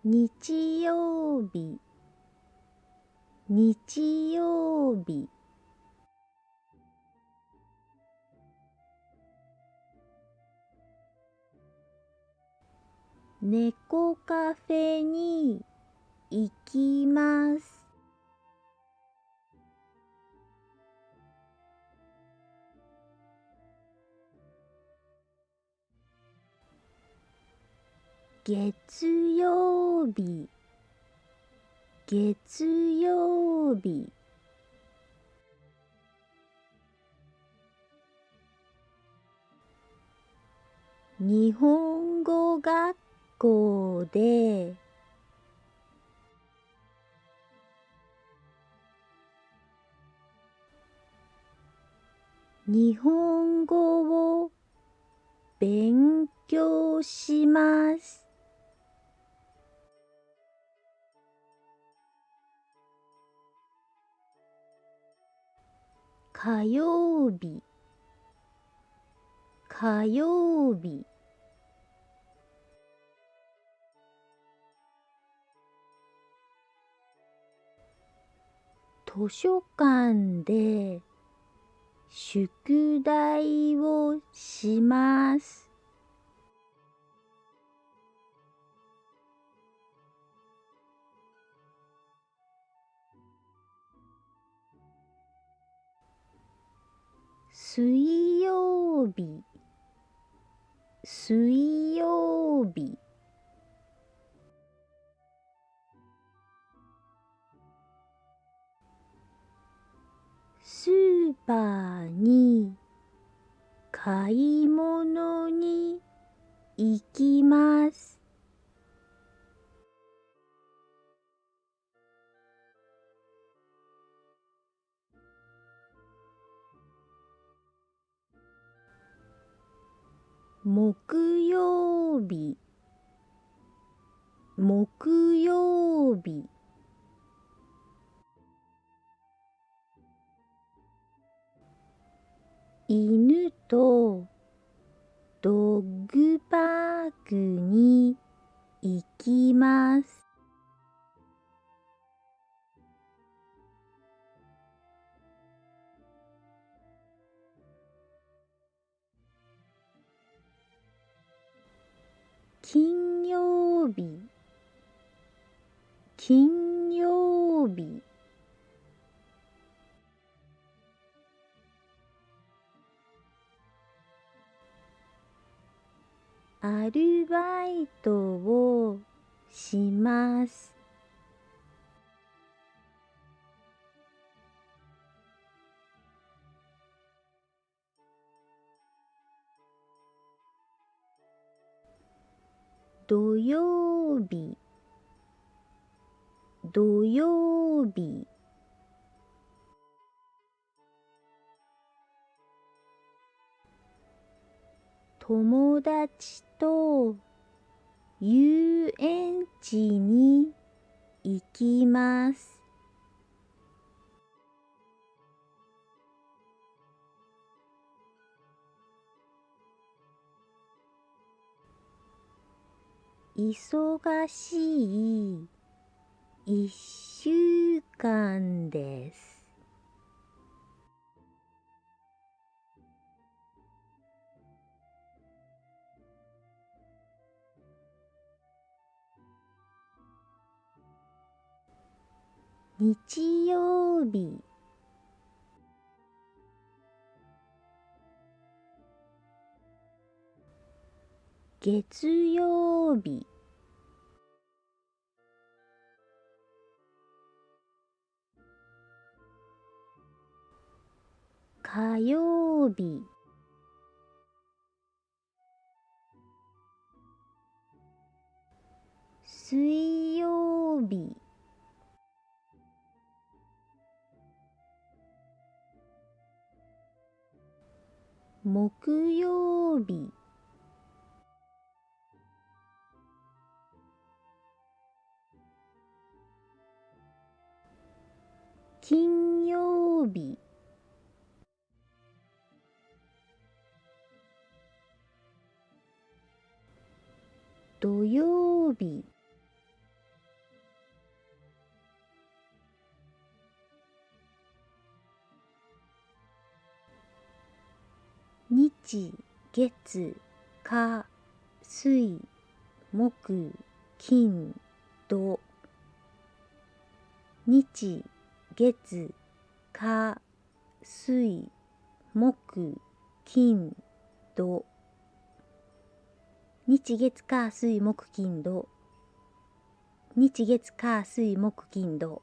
日曜日、日曜日。猫カフェに行きます。月曜日、月曜日。日本語学校で日本語を勉強します。火曜日、火曜日。図書館で宿題をします。水曜日、水曜日。スーパーに買い物に行きます。木曜日、木曜日。犬とドッグパークに行きます。金曜日、金曜日。アルバイトをします。土曜日、土曜日。友達と遊園地に行きます。忙しい一週間です。日曜日、月曜日。火曜日、水曜日。木曜日、金曜日。土曜日。日、月、火、水、木、金、土。日、月、火、水、木、金、土。日月火水木金土。日月火水木金土。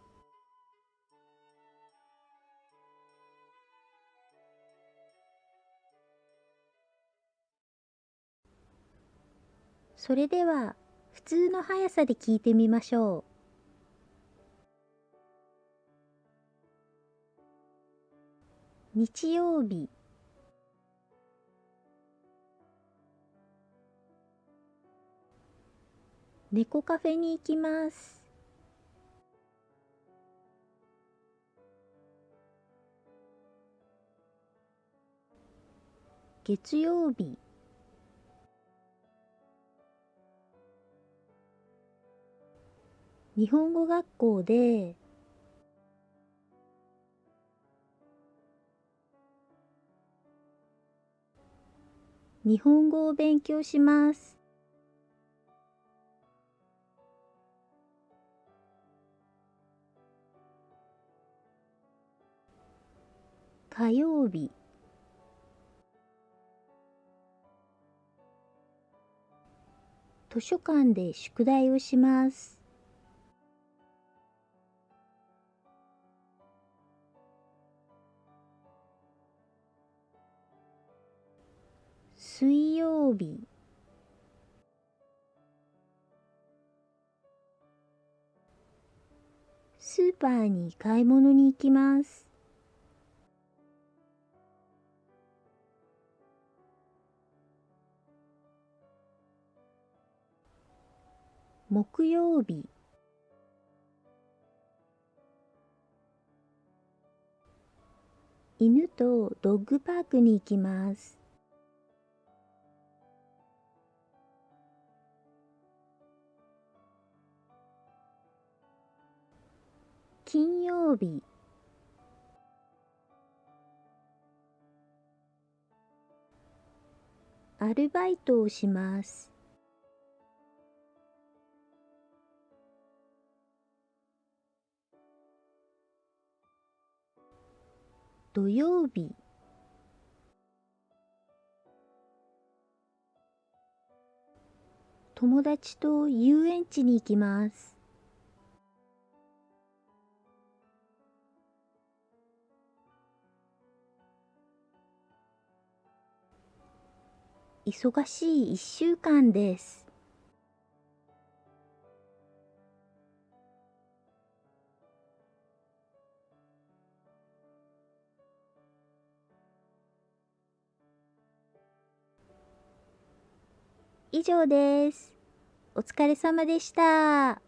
それでは普通の速さで聞いてみましょう。日曜日、猫カフェに行きます。月曜日、日本語学校で日本語を勉強します。火曜日、図書館で宿題をします。水曜日、スーパーに買い物に行きます。木曜日、犬とドッグパークに行きます。金曜日、アルバイトをします。土曜日、友達と遊園地に行きます。忙しい1週間です。以上です。お疲れ様でした。